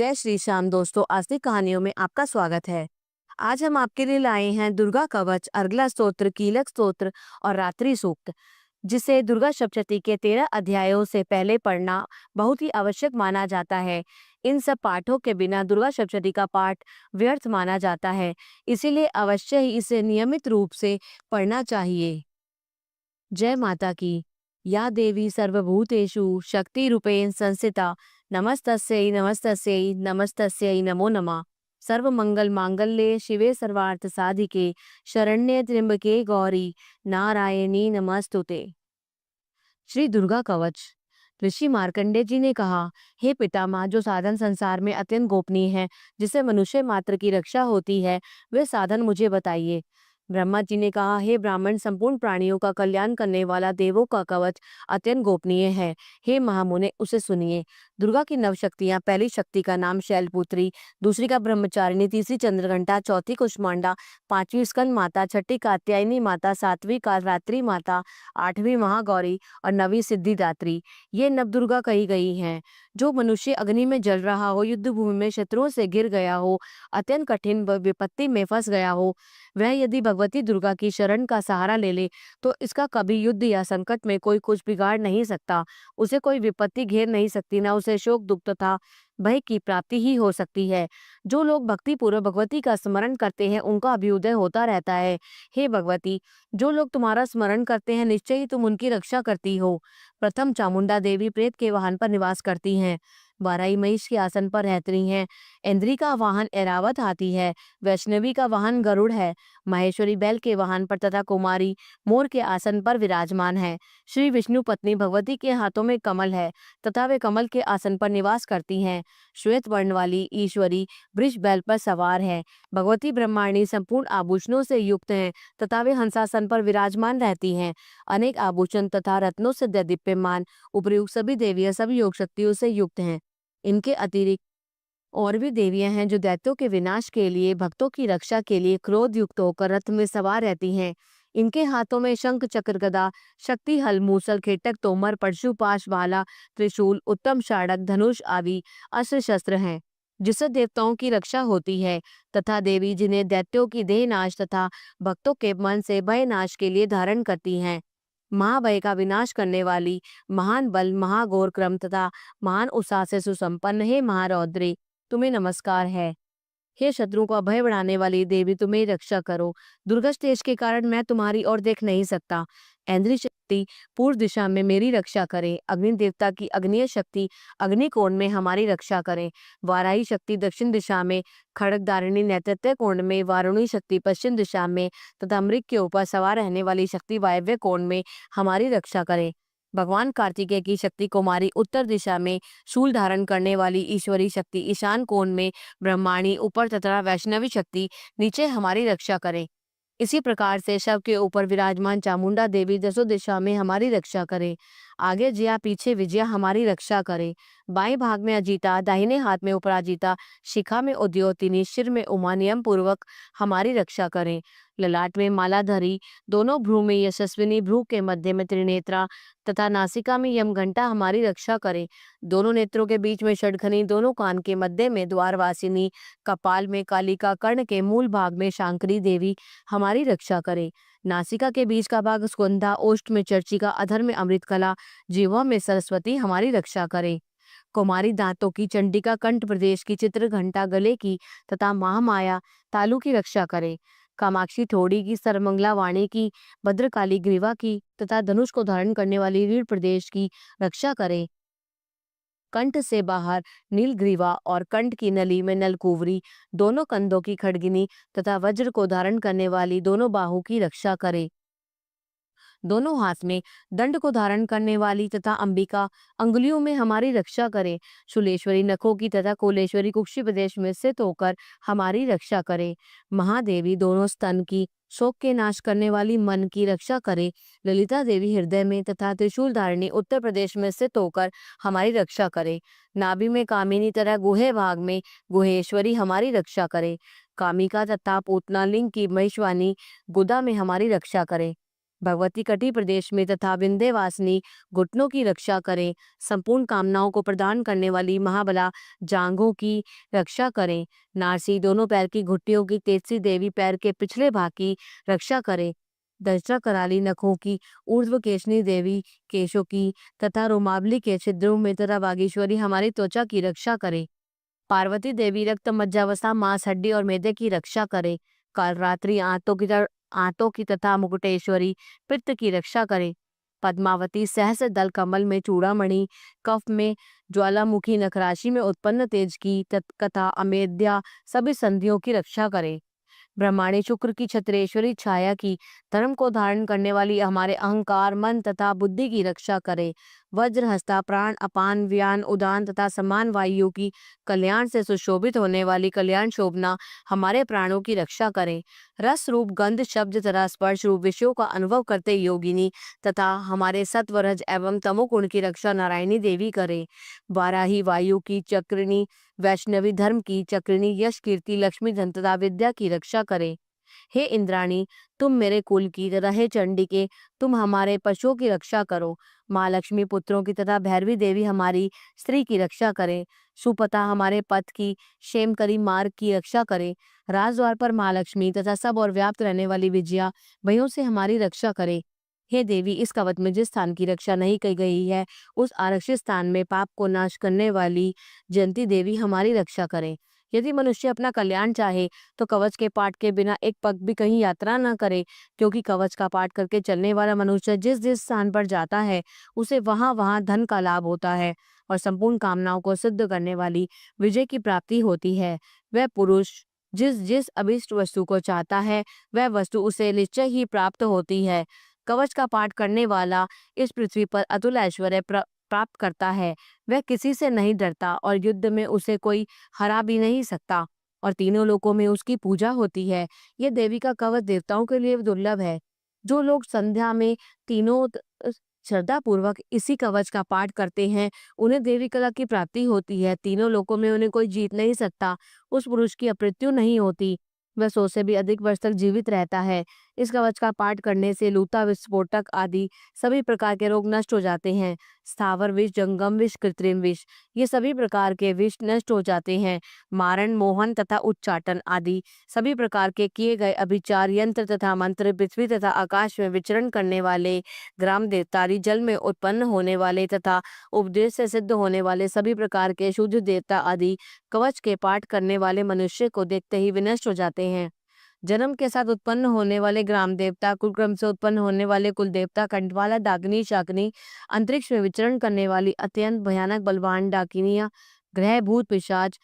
जय श्री श्याम दोस्तों, आज की कहानियों में आपका स्वागत है। आज हम आपके लिए लाए हैं दुर्गा कवच, अर्गला स्तोत्र, कीलक स्तोत्र और रात्रि सूक्त, जिसे दुर्गा सप्तशती के 13 अध्यायों से पहले पढ़ना बहुत ही आवश्यक माना जाता है। इन सब पाठों के बिना दुर्गा सप्तशती का पाठ व्यर्थ माना जाता है, इसीलिए अवश्य ही इसे नियमित रूप से पढ़ना चाहिए। जय माता की। या देवी सर्वभूतेषु शक्ति रूपेण संस्थिता नमस्तस्यै नमस्तस्यै नमस्तस्यै नमो नमः। सर्वमंगल मांगल्ये शिवे सर्वार्थ साधिके शरण्ये त्र्यंबके गौरी नारायणी नमस्तुते। श्री दुर्गा कवच। ऋषि मार्कंडेय जी ने कहा, हे पितामह, जो साधन संसार में अत्यंत गोपनीय है, जिससे मनुष्य मात्र की रक्षा होती है, वे साधन मुझे बताइए। ब्रह्मा जी ने कहा, हे ब्राह्मण, संपूर्ण प्राणियों का कल्याण करने वाला देवों का कवच अत्यंत गोपनीय है। हे महामुने, उसे सुनिए। दुर्गा की 9 शक्तियां, पहली शक्ति का नाम शैलपुत्री, दूसरी का ब्रह्मचारिणी, तीसरी चंद्रघंटा, चौथी कुष्मांडा, पांचवी स्कंद माता, छठी कात्यायनी माता, सातवीं कालरात्रि माता, आठवीं महागौरी और 9वीं सिद्धिदात्री। ये नवदुर्गा कही गई हैं। जो मनुष्य अग्नि में जल रहा हो, युद्ध भूमि में शत्रुओं से गिर गया हो, अत्यंत कठिन विपत्ति में फंस गया हो, वह यदि भगवती दुर्गा की शरण का सहारा ले ले तो इसका कभी युद्ध या संकट में कोई कुछ बिगाड़ नहीं सकता। उसे कोई विपत्ति घेर नहीं सकती, ना उसे शोक दुख तथा भय की प्राप्ति ही हो सकती है। जो लोग भक्ति पूर्वक भगवती का स्मरण करते हैं, उनका अभ्युदय होता रहता है। हे भगवती, जो लोग तुम्हारा स्मरण करते हैं, निश्चय ही तुम उनकी रक्षा करती हो। प्रथम चामुंडा देवी प्रेत के वाहन पर निवास करती हैं। वाराही महिष के आसन पर रहती हैं। इंद्री का वाहन ऐरावत हाथी है। वैष्णवी का वाहन गरुड़ है। माहेश्वरी बैल के वाहन पर तथा कुमारी मोर के आसन पर विराजमान है। श्री विष्णु पत्नी भगवती के हाथों में कमल है तथा वे कमल के आसन पर निवास करती हैं। श्वेत वर्ण वाली ईश्वरी वृष बैल पर सवार है। भगवती ब्रह्मांडी संपूर्ण आभूषणों से युक्त हैं तथा वे हंसासन पर विराजमान रहती हैं। अनेक आभूषण तथा रत्नों से दीप्यमान उपयुक्त सभी देवियां सभी योग शक्तियों से युक्त हैं। इनके अतिरिक्त और भी देवियां हैं जो दैत्यों के विनाश के लिए, भक्तों की रक्षा के लिए क्रोध युक्त होकर रथ में सवार रहती हैं। इनके हाथों में शंख, चक्र, गदा, शक्ति, हल, मूसल, खेटक, तोमर, परशुपाश, भाला, त्रिशूल, उत्तम शाड़क, धनुष आदि अस्त्र शस्त्र हैं, जिससे देवताओं की रक्षा होती है। तथा देवी जिन्हें दैत्यों की देह नाश तथा भक्तों के मन से भय नाश के लिए धारण करती हैं। महाभय का विनाश करने वाली, महान बल, महाघोर क्रम तथा महान उत्साह से सुसंपन्न, हे महारौद्री, तुम्हें नमस्कार है। हे शत्रुओं का भय बढ़ाने वाली देवी, तुम्हें रक्षा करो। दुर्गम देश के कारण मैं तुम्हारी ओर देख नहीं सकता। ऐन्द्री शक्ति पूर्व दिशा में मेरी रक्षा करे। अग्नि देवता की अग्निय शक्ति अग्निकोण में हमारी रक्षा करे। वाराही शक्ति दक्षिण दिशा में, खड़गधारिणी नेतृत्व कोण में, वारुणी शक्ति पश्चिम दिशा में तथा मृग के ऊपर सवार रहने वाली शक्ति वायव्य कोण में हमारी रक्षा करे। भगवान कार्तिकेय की शक्ति कुमारी उत्तर दिशा में, शूल धारण करने वाली ईश्वरी शक्ति ईशान कोण में, ब्रह्माणी ऊपर तथा वैष्णवी शक्ति नीचे हमारी रक्षा करें। इसी प्रकार से शव के ऊपर विराजमान चामुंडा देवी दसों दिशा में हमारी रक्षा करे। आगे जया, पीछे विजया हमारी रक्षा करे। बाएं भाग में अजीता, दाहिने हाथ में उपराजिता, शिखा में उद्योतिनी, सिर में उमा नियम पूर्वक हमारी रक्षा करें। ललाट में मालाधरी, दोनों भ्रू में यशस्विनी, भ्रू के मध्य में त्रिनेत्रा तथा नासिका में यमघंटा हमारी रक्षा करें। दोनों नेत्रों के बीच में षडखनी, दोनों कान के मध्य में द्वारवासिनी, कपाल में कालिका, कर्ण के मूल भाग में शांकरी देवी हमारी रक्षा करे। नासिका के बीच का भाग स्कंधा, ओष्ठ में चर्चिका, अधर में अमृतकला, जिह्वा में सरस्वती हमारी रक्षा करे। कुमारी दांतों की चंडिका, कंठ प्रदेश की चित्रघंटा, गले की तथा महामाया तालु की रक्षा करे। कामाक्षी ठोड़ी की, सर्वमंगला वाणी की, भद्रकाली ग्रीवा की तथा धनुष को धारण करने वाली रीढ़ प्रदेश की रक्षा करे। कंठ से बाहर नीलग्रीवा और कंठ की नली में नलकुवरी, दोनों कंधों की खड़गिनी तथा वज्र को धारण करने वाली दोनों बाहु की रक्षा करे। दोनों हाथ में दंड को धारण करने वाली तथा अंबिका अंगुलियों में हमारी रक्षा करे। शूलेश्वरी नखों की तथा कुलेश्वरी कुक्षी प्रदेश में स्थित होकर हमारी रक्षा करे। महादेवी दोनों स्तन की, शोक के नाश करने वाली मन की रक्षा करे। ललिता देवी हृदय में तथा त्रिशूल धारिणी उत्तर प्रदेश में स्थित होकर हमारी रक्षा करे। नाभि में कामिनी तरह गुहे भाग में गुहेश्वरी हमारी रक्षा करे। कामिका तथा पूतना लिंग की महेश्वानी गुदा में हमारी रक्षा करे। भगवती कटी प्रदेश में तथा विंध्यवासिनी घुटनों की रक्षा करें। संपूर्ण कामनाओं को प्रदान करने वाली महाबला जांघों की रक्षा करें। नारसी दोनों पैर की घुट्टियों की तेजसी देवी पैर के पिछले भाग की रक्षा करें। दंष्ट्रा कराली नखों की ऊर्ध्व केशनी देवी केशों की तथा रोमावली के छिद्रों में तथा बागेश्वरी हमारी त्वचा की रक्षा करे। पार्वती देवी रक्त मज्जावसा मांस हड्डी और मैदे की रक्षा करे। काल रात्रि आंतों की तथा मुकुटेश्वरी पित्त की रक्षा करे। पद्मावती सहस्र दल कमल में चूड़ामणि कफ में ज्वालामुखी नखराशि में उत्पन्न तेज की तथा अमेध्या सभी संधियों की रक्षा करे। ब्रह्माणी शुक्र की छत्रेश्वरी छाया की धर्म को धारण करने वाली हमारे अहंकार मन तथा बुद्धि की रक्षा करे। वज्र हस्ता प्राण अपान व्यान उदान तथा समान वायु की कल्याण से सुशोभित होने वाली कल्याण शोभना हमारे प्राणों की रक्षा करे। रस रूप गंध शब्द तथा स्पर्श रूप विषयों का अनुभव करते योगिनी तथा हमारे सत्वरज एवं तमोगुण की रक्षा नारायणी देवी करे। वाराही वायु की चक्रिणी वैष्णवी धर्म की चक्रिणी यश कीर्ति लक्ष्मी धन तथा विद्या की रक्षा करे। हे इंद्राणी तुम मेरे कुल की तथा हे चंडिके तुम हमारे पशुओं की रक्षा करो। माँ लक्ष्मी पुत्रों की तथा भैरवी देवी हमारी स्त्री की रक्षा करे। सुपता हमारे पथ की क्षेम करी मार्ग की रक्षा करे। राजद्वार पर माँ लक्ष्मी तथा सब और व्याप्त रहने वाली विजया भयों से हमारी रक्षा करे। हे देवी इस कवच में जिस स्थान की रक्षा नहीं की गई है उस आरक्षित स्थान में पाप को नाश करने वाली जयंती देवी हमारी रक्षा करे। यदि मनुष्य अपना कल्याण चाहे तो कवच के पाठ के बिना एक पग भी कहीं यात्रा न करे, क्योंकि कवच का पाठ करके चलने वाला मनुष्य जिस जिस स्थान पर जाता है उसे वहां वहां धन का लाभ होता है और संपूर्ण कामनाओं को सिद्ध करने वाली विजय की प्राप्ति होती है। वह पुरुष जिस जिस अभिष्ट वस्तु को चाहता है वह वस्तु उसे निश्चय ही प्राप्त होती है। कवच का पाठ करने वाला इस पृथ्वी पर अतुल ऐश्वर्य प्राप्त करता है। वह किसी से नहीं डरता और युद्ध में उसे कोई हरा भी नहीं सकता और तीनों लोकों में उसकी पूजा होती है। यह देवी का कवच देवताओं के लिए दुर्लभ है। जो लोग संध्या में तीनों श्रद्धा पूर्वक इसी कवच का पाठ करते हैं उन्हें देवी कला की प्राप्ति होती है। तीनों लोकों में उन्हें कोई जीत नहीं सकता। उस पुरुष की अपमृत्यु नहीं होती, वह 100 से भी अधिक वर्ष तक जीवित रहता है। इस कवच का पाठ करने से लूता विस्फोटक आदि सभी प्रकार के रोग नष्ट हो जाते हैं। स्थावर विष जंगम विष कृत्रिम विष ये सभी प्रकार के विष नष्ट हो जाते हैं। मारण मोहन तथा उच्चाटन आदि सभी प्रकार के किए गए अभिचार यंत्र तथा मंत्र पृथ्वी तथा आकाश में विचरण करने वाले ग्राम देवतारी जल में उत्पन्न होने वाले तथा उपदेश से सिद्ध होने वाले सभी प्रकार के शुद्ध देवता आदि कवच के पाठ करने वाले मनुष्य को देखते ही विनष्ट हो जाते हैं। जन्म के साथ उत्पन्न होने वाले ग्राम देवता, कुलक्रम से उत्पन्न होने वाले कुल देवता, कंठवाला डाकिनी शाकिनी, अंतरिक्ष में विचरण करने वाली अत्यंत भयानक बलवान डाकिनियां, ग्रह भूत पिशाच,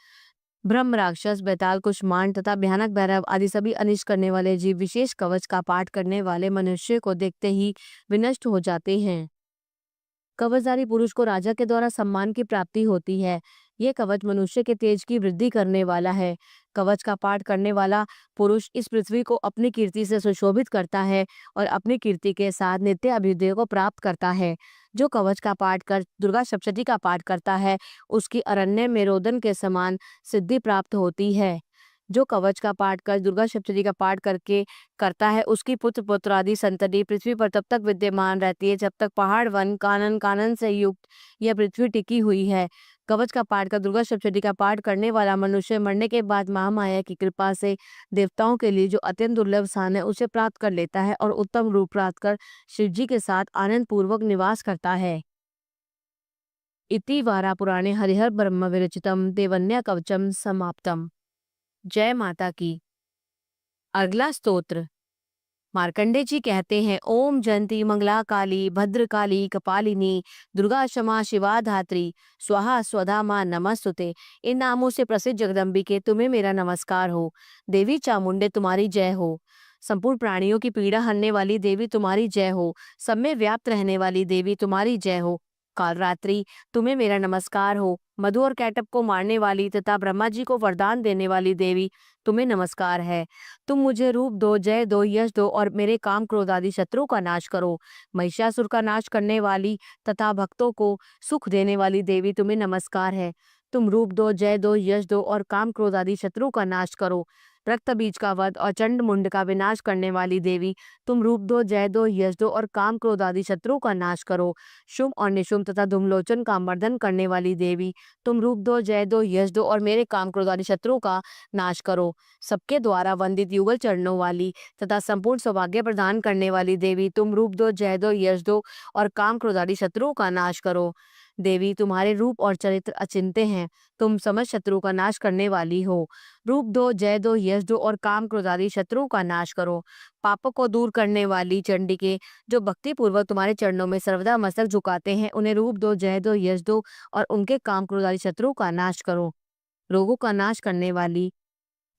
ब्रह्म राक्षस, बेताल कुष्मांड तथा भयानक भैरव आदि सभी अनिष्ट करने वाले जीव विशेष कवच का पाठ करने वाले मनुष्य को देखते ही विनष्ट हो जाते हैं। कवचधारी पुरुष को राजा के द्वारा सम्मान की प्राप्ति होती है। यह कवच मनुष्य के तेज की वृद्धि करने वाला है। कवच का पाठ करने वाला पुरुष इस पृथ्वी को अपनी कीर्ति से सुशोभित करता है और अपनी कीर्ति के साथ नित्य अभ्युदय को प्राप्त करता है। जो कवच का पाठ कर दुर्गा सप्तशती का पाठ करता है उसकी अरण्य में रोदन के समान सिद्धि प्राप्त होती है। जो कवच का पाठ कर दुर्गा सप्तशती का पाठ करके करता है उसकी पुत्र पुत्रादि संतति पृथ्वी पर तब तक विद्यमान रहती है जब तक पहाड़ वन कानन कानन से युक्त यह पृथ्वी टिकी हुई है। कवच का पाठ कर दुर्गा सप्तशती का पाठ करने वाला मनुष्य मरने के बाद महामाया की कृपा से देवताओं के लिए जो अत्यंत दुर्लभ स्थान है उसे प्राप्त कर लेता है और उत्तम रूप प्राप्त कर शिव जी के साथ आनंद पूर्वक निवास करता है। इति वारा पुराणे हरिहर ब्रह्म विरचितम देवन्या कवचम समाप्तम। जय माता की। अगला स्तोत्र। मार्कंडे जी कहते हैं, ओम जयंती मंगला काली भद्रकाली कपालिनी दुर्गा क्षमा शिवा धात्री स्वाहा स्वधा मां नमस्तुते। इन नामों से प्रसिद्ध जगदम्बिके तुम्हें मेरा नमस्कार हो। देवी चामुंडे तुम्हारी जय हो। संपूर्ण प्राणियों की पीड़ा हरने वाली देवी तुम्हारी जय हो। सब में व्याप्त रहने वाली देवी तुम्हारी जय हो। कालरात्रि तुम्हें मेरा नमस्कार हो। मधु और कैटअप को मारने वाली तथा ब्रह्मा जी को वरदान देने वाली देवी तुम्हें नमस्कार है। तुम मुझे रूप दो, जय दो, यश दो और मेरे काम क्रोध आदि शत्रुओं का नाश करो। महिषासुर का नाश करने वाली तथा भक्तों को सुख देने वाली देवी तुम्हें नमस्कार है। तुम रूप दो, जय दो, यश दो और काम क्रोध आदि शत्रु का नाश करो। रक्त बीज का वध और चंड मुंड का विनाश करने वाली देवी, तुम रूप दो, जय दो, यश दो और काम क्रोध आदि शत्रु का नाश करो। शुंभ और निशुंभ तथा धूम्रलोचन का मर्दन करने वाली देवी, तुम रूप दो, जय दो, यश दो और मेरे काम क्रोध आदि शत्रु का नाश करो। सबके द्वारा वंदित युगल चरणों वाली तथा संपूर्ण सौभाग्य प्रदान करने वाली देवी, तुम रूप दो, जय दो, यश दो और काम क्रोध आदि शत्रुओं का नाश करो। देवी, तुम्हारे रूप और चरित्र अचिंत्य हैं, तुम समस्त शत्रु का नाश करने वाली हो। रूप दो, जय दो, यश दो और काम क्रोध आदि शत्रुओं का नाश करो। पापों को दूर करने वाली चंडिके, जो भक्ति पूर्वक तुम्हारे चरणों में सर्वदा मस्तक झुकाते हैं, उन्हें रूप दो, जय दो, यश दो और उनके काम क्रोध आदि शत्रुओं का नाश करो। रोगों का नाश करने वाली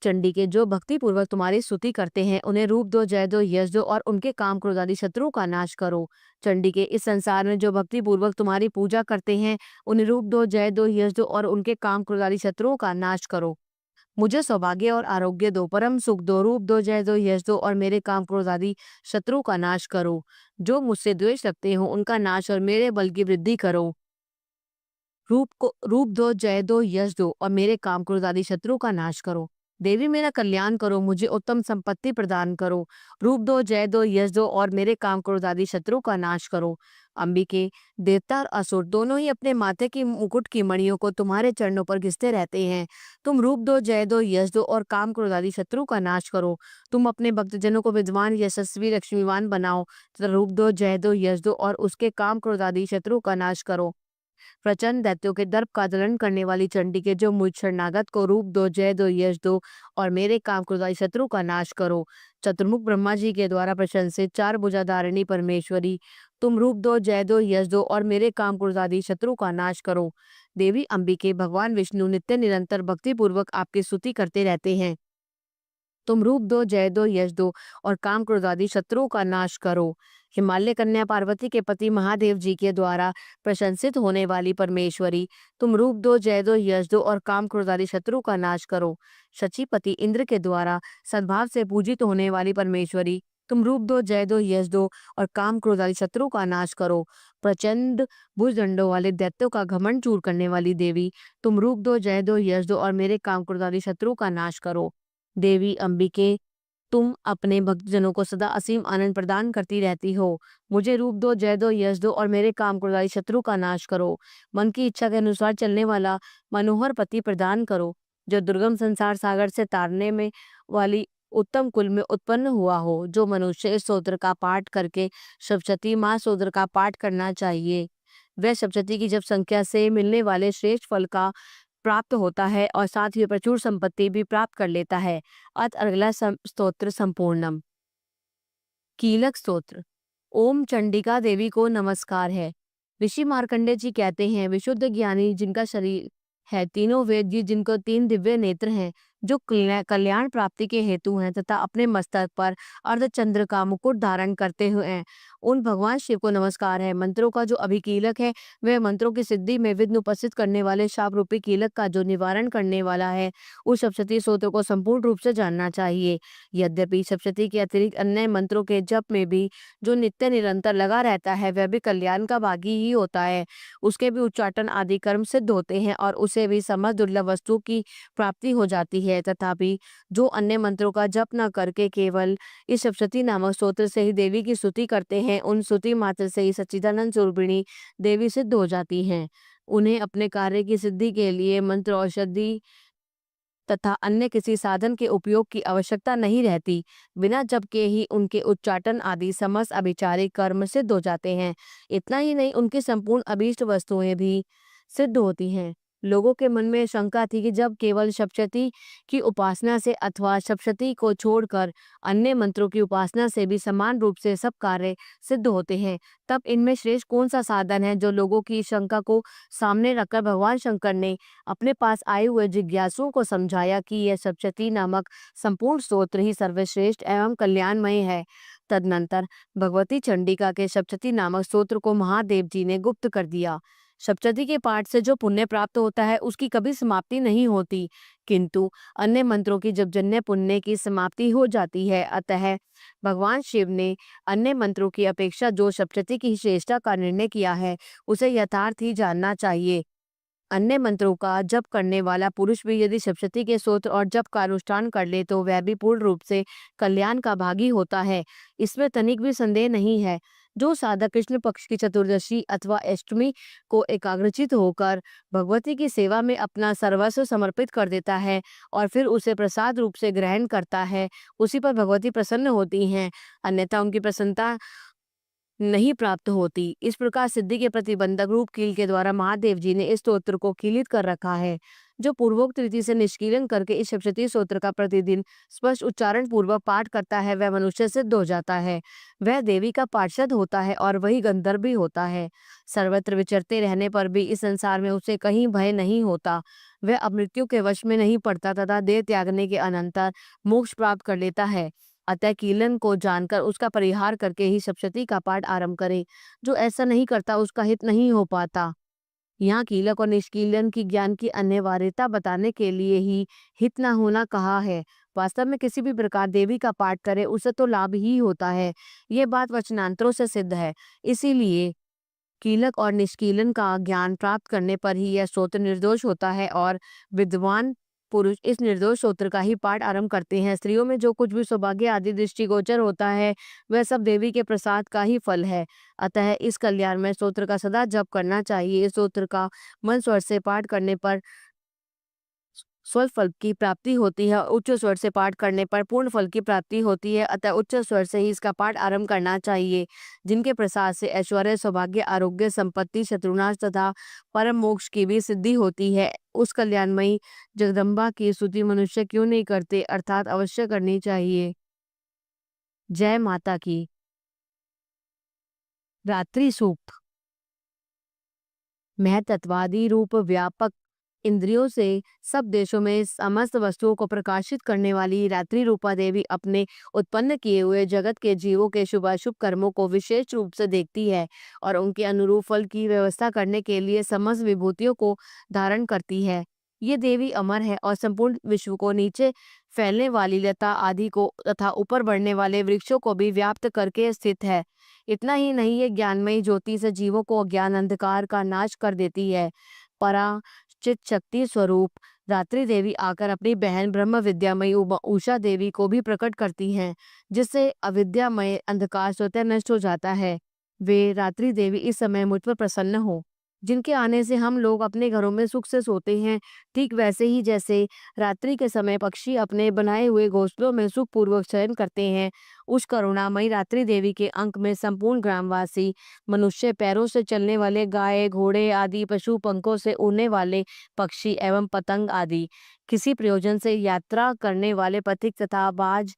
चंडिके, जो भक्ति पूर्वक तुम्हारी स्तुति करते हैं, उन्हें रूप दो, जय दो, यश दो और उनके काम क्रोध आदि शत्रुओं का नाश करो। चंडिके, इस संसार में जो भक्ति पूर्वक तुम्हारी पूजा करते हैं, उन्हें रूप दो, जय दो, यश दो और उनके काम क्रोध आदि शत्रुओं का नाश करो। मुझे सौभाग्य और आरोग्य दो, परम सुख दो, रूप दो, जय दो, यश दो और मेरे काम क्रोध आदि शत्रुओं का नाश करो। जो मुझसे द्वेष रखते हो, उनका नाश और मेरे बल की वृद्धि करो। रूप दो, जय दो, यश दो और मेरे काम क्रोध आदि शत्रुओं का नाश करो। देवी, मेरा कल्याण करो, मुझे उत्तम संपत्ति प्रदान करो। रूप दो, जय दो, यश दो और मेरे काम क्रोध आदि शत्रुओं का नाश करो। अंबिके, देवता और असुर दोनों ही अपने माथे की मुकुट की मणियों को तुम्हारे चरणों पर घिसते रहते हैं। तुम रूप दो, जय दो, यश दो और काम क्रोध आदि शत्रुओं का नाश करो। तुम अपने भक्तजनों को विद्वान, यशस्वी, लक्ष्मीवान बनाओ तथा रूप दो, जय दो, यश दो और उसके काम क्रोध आदि शत्रुओं का नाश करो। प्रचंड दैत्यों के दर्प का दलन करने वाली चंडिके, जो मुझ शरणागत को रूप दो, जय दो, यश दो और मेरे काम क्रोधादि शत्रु का नाश करो। चतुर्मुख ब्रह्मा जी के द्वारा प्रशंसित चार भुजाधारिणी परमेश्वरी, तुम रूप दो, जय दो, यश दो और मेरे काम क्रोधादि शत्रु का नाश करो। देवी अंबिके, भगवान विष्णु नित्य निरंतर भक्ति पूर्वक आपकी स्तुति करते रहते हैं। तुम रूप दो, जय दो, यश दो और काम क्रोध आदि शत्रुओं का नाश करो। हिमालय कन्या पार्वती के पति महादेव जी के द्वारा प्रशंसित होने वाली परमेश्वरी, तुम रूप दो, जय दो, यश दो और काम क्रोध आदि शत्रु का नाश करो। शचीपति इंद्र के द्वारा सद्भाव से पूजित होने वाली परमेश्वरी, तुम रूप दो, जय दो, यश दो और काम क्रोध आदि शत्रु का नाश करो। प्रचंड भुजदंडों वाले दैत्यों का घमंड चूर करने वाली देवी, तुम रूप दो, जय दो, यश दो और मेरे काम क्रोध आदि शत्रु का नाश करो। देवी अंबिके, तुम अपने भक्तजनों को सदा असीम आनंद प्रदान करती रहती हो। मुझे रूप दो, जय दो, यश दो और मेरे काम क्रोध आदि शत्रु का नाश करो। मन की इच्छा के अनुसार चलने वाला मनोहर पति प्रदान करो, जो दुर्गम संसार सागर से तारने में वाली उत्तम कुल में उत्पन्न हुआ हो। जो मनुष्य इस स्तोत्र का पाठ करके सप्तशती महास्तोत्र का पाठ करना चाहिए, वह सप्तशती की जब संख्या से मिलने वाले श्रेष्ठ फल का प्राप्त होता है और साथ ही प्रचुर संपत्ति भी प्राप्त कर लेता है। अगला स्तोत्र संपूर्णम। कीलक स्तोत्र। ओम चंडिका देवी को नमस्कार है। ऋषि मार्कंडेय जी कहते हैं, विशुद्ध ज्ञानी जिनका शरीर है, तीनों वेद जी जिनको तीन दिव्य नेत्र हैं, जो कल्याण प्राप्ति के हेतु हैं तथा अपने मस्तक पर अर्धचंद्र का मुकुट धारण करते हुए हैं, उन भगवान शिव को नमस्कार है। मंत्रों का जो अभिकीलक है, वह मंत्रों की सिद्धि में विघ्न उपस्थित करने वाले शाप रूपी कीलक का जो निवारण करने वाला है। उस सप्तशती स्तोत्र को संपूर्ण रूप से जानना चाहिए। यद्यपि सप्तशती के अतिरिक्त अन्य मंत्रों के जप में भी जो नित्य निरंतर लगा रहता है, वह भी कल्याण का भागी ही होता है। उसके भी उच्चाटन आदि कर्म सिद्ध होते हैं और उसे भी समस्त दुर्लभ वस्तु की प्राप्ति हो जाती है। तथापि जो अन्य मंत्रों का जप न करके केवल इस सप्तशती नामक स्तोत्र से ही देवी की स्तुति करते हैं, उन स्तुति मात्र से ही सच्चिदानंद स्वरूपिणी देवी सिद्ध हो जाती हैं। उन्हें अपने कार्य की सिद्धि के लिए मंत्र, औषधि तथा अन्य किसी साधन के उपयोग की आवश्यकता नहीं रहती। बिना जप के ही उनके उच्चाटन आदि समस्त अभिचारिक कर्म सिद्ध हो जाते हैं। इतना ही नहीं, उनकी संपूर्ण अभीष्ट वस्तुएं भी सिद्ध होती हैं। लोगों के मन में शंका थी कि जब केवल सप्तशती की उपासना से अथवा सप्तशती को छोड़कर अन्य मंत्रों की उपासना से भी समान रूप से सब कार्य सिद्ध होते हैं, तब इनमें श्रेष्ठ कौन सा साधन है। जो लोगों की शंका को सामने रखकर भगवान शंकर ने अपने पास आए हुए जिज्ञासुओं को समझाया कि यह सप्तशती नामक संपूर्ण स्तोत्र ही सर्वश्रेष्ठ एवं कल्याणमय है। तदनंतर भगवती चंडिका के सप्तशती नामक स्तोत्र को महादेव जी ने गुप्त कर दिया। सप्तशती के पाठ से जो पुण्य प्राप्त होता है, उसकी कभी समाप्ति नहीं होती, किंतु अन्य मंत्रों की जब जन्य पुण्य की समाप्ति हो जाती है। अतः भगवान शिव ने अन्य मंत्रों की अपेक्षा जो सप्तशती की श्रेष्ठता का निर्णय किया है, उसे यथार्थ ही जानना चाहिए। अन्य मंत्रों का जप करने वाला पुरुष भी यदि सप्तशती के स्तोत्र और जप का अनुष्ठान कर ले तो वह भी पूर्ण रूप से कल्याण का भागी होता है। इसमें तनिक भी संदेह नहीं है। जो साधक कृष्ण पक्ष की चतुर्दशी अथवा अष्टमी को एकाग्रचित होकर भगवती की सेवा में अपना सर्वस्व समर्पित कर देता है और फिर उसे प्रसाद रूप से ग्रहण करता है, उसी पर भगवती प्रसन्न होती हैं, अन्यथा उनकी प्रसन्नता नहीं प्राप्त होती। इस प्रकार सिद्धि के प्रतिबंधक रूप कील के द्वारा महादेव जी ने इस स्तोत्र को कीलित कर रखा है। जो पूर्वोक्त रीति से निष्कीलन करके इस सप्तशती स्तोत्र का प्रतिदिन स्पष्ट उच्चारण पूर्वक पाठ करता है वह मनुष्य सिद्ध हो जाता है। वह देवी का पार्षद होता है और वही गंधर्व भी होता है। सर्वत्र विचरते रहने पर भी इस संसार में उसे कहीं भय नहीं होता। वह अपमृत्यु के वश में नहीं पड़ता तथा देह त्यागने के अनंतर मोक्ष प्राप्त कर लेता है। अतः कीलन को जानकर उसका परिहार करके ही सप्तशती का पाठ आरंभ करें। जो ऐसा नहीं करता उसका हित नहीं हो पाता। यहाँ कीलक और निष्कीलन की ज्ञान की अनिवार्यता बताने के लिए ही हित न होना कहा है। वास्तव में किसी भी प्रकार देवी का पाठ करे उसे तो लाभ ही होता है। ये बात वचनांतरों से सिद्ध है। इसीलिए कीलक और निष्कीलन का ज्ञान प्राप्त करने पर ही यह स्तोत्र निर्दोष होता है और विद्वान पुरुष इस निर्दोष स्तोत्र का ही पाठ आरंभ करते हैं। स्त्रियों में जो कुछ भी सौभाग्य आदि दृष्टिगोचर होता है वह सब देवी के प्रसाद का ही फल है। अतः इस कल्याण में स्तोत्र का सदा जप करना चाहिए। इस स्तोत्र का मन स्वर से पाठ करने पर स्वर फल की प्राप्ति होती है, उच्च स्वर से पाठ करने पर पूर्ण फल की प्राप्ति होती है। अतः उच्च स्वर से ही इसका पाठ आरंभ करना चाहिए। जिनके प्रसाद से ऐश्वर्य, सौभाग्य, आरोग्य, संपत्ति, शत्रुनाश तथा परम मोक्ष की भी सिद्धि होती है, उस कल्याणमयी जगदम्बा की स्तुति मनुष्य क्यों नहीं करते, अर्थात अवश्य करनी चाहिए। जय माता की। रात्रि सूक्त। महतत्वादी रूप व्यापक इंद्रियों से सब देशों में समस्त वस्तुओं को प्रकाशित करने वाली रात्रि रूपा देवी अपने उत्पन्न किए हुए जगत के जीवों के शुभाशुभ कर्मों को विशेष रूप से देखती है और उनके अनुरूप फल की व्यवस्था करने के लिए समस्त विभूतियों को धारण करती है। ये देवी अमर है और संपूर्ण विश्व को नीचे फैलने वाली लता आदि को तथा ऊपर बढ़ने वाले वृक्षों को भी व्याप्त करके स्थित है। इतना ही नहीं, ये ज्ञानमयी ज्योति से जीवों को अज्ञान अंधकार का नाश कर देती है। पराचित शक्ति स्वरूप रात्रि देवी आकर अपनी बहन ब्रह्म विद्यामयी उषा देवी को भी प्रकट करती हैं, जिससे अविद्यामय अंधकार स्वतः नष्ट हो जाता है। वे रात्रि देवी इस समय मुझ पर प्रसन्न हो, जिनके आने से हम लोग अपने घरों में सुख से सोते हैं, ठीक वैसे ही जैसे रात्रि के समय पक्षी अपने बनाए हुए घोंसलों में सुखपूर्वक शयन करते हैं, उस करुणामयी रात्रि देवी के अंक में संपूर्ण ग्रामवासी मनुष्य, पैरों से चलने वाले गाय, घोड़े आदि पशु, पंखों से उड़ने वाले पक्षी एवं पतंग आदि, किसी प्रयोजन से यात्रा करने वाले पथिक तथा बाज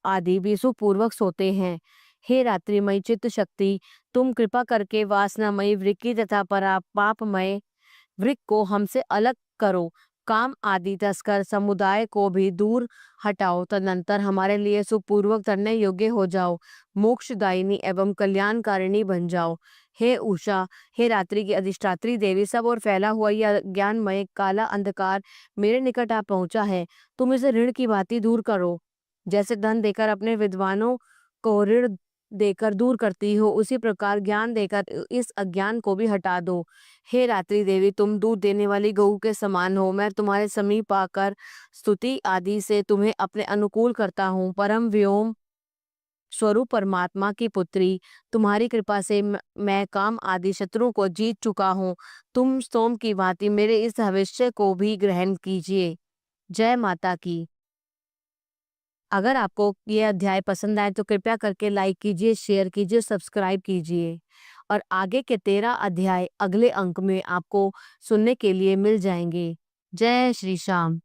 आदि भी सुखपूर्वक सोते हैं। हे रात्रिमय चित्त शक्ति, तुम कृपा करके वासनामयी वृक्की तथा परा पापमय वृक्क को हमसे अलग करो, काम आदि तस्कर समुदाय को भी दूर हटाओ, तदनंतर हमारे लिए सुखपूर्वक तरने योग्य हो जाओ, मोक्षदायिनी एवं कल्याणकारिणी बन जाओ। हे उषा, हे रात्रि की अधिष्ठात्री देवी, सब और फैला हुआ यह ज्ञानमय काला अंधकार मेरे निकट आ पहुंचा है, तुम इसे ऋण की भांति दूर करो। जैसे धन देकर अपने विद्वानों को ऋण देकर दूर करती हो, उसी प्रकार ज्ञान देकर इस अज्ञान को भी हटा दो। हे रात्रि देवी, तुम दूध देने वाली गऊ के समान हो। मैं तुम्हारे समीप आकर स्तुति आदि से तुम्हें अपने अनुकूल करता हूँ। परम व्योम स्वरूप परमात्मा की पुत्री, तुम्हारी कृपा से मैं काम आदि शत्रुओं को जीत चुका हूँ। तुम स्तोम की भांति मेरे इस भविष्य को भी ग्रहण कीजिए। जय माता की। अगर आपको ये अध्याय पसंद आए तो कृपया करके लाइक कीजिए, शेयर कीजिए, सब्सक्राइब कीजिए और आगे के 13 अध्याय अगले अंक में आपको सुनने के लिए मिल जाएंगे। जय श्री श्याम।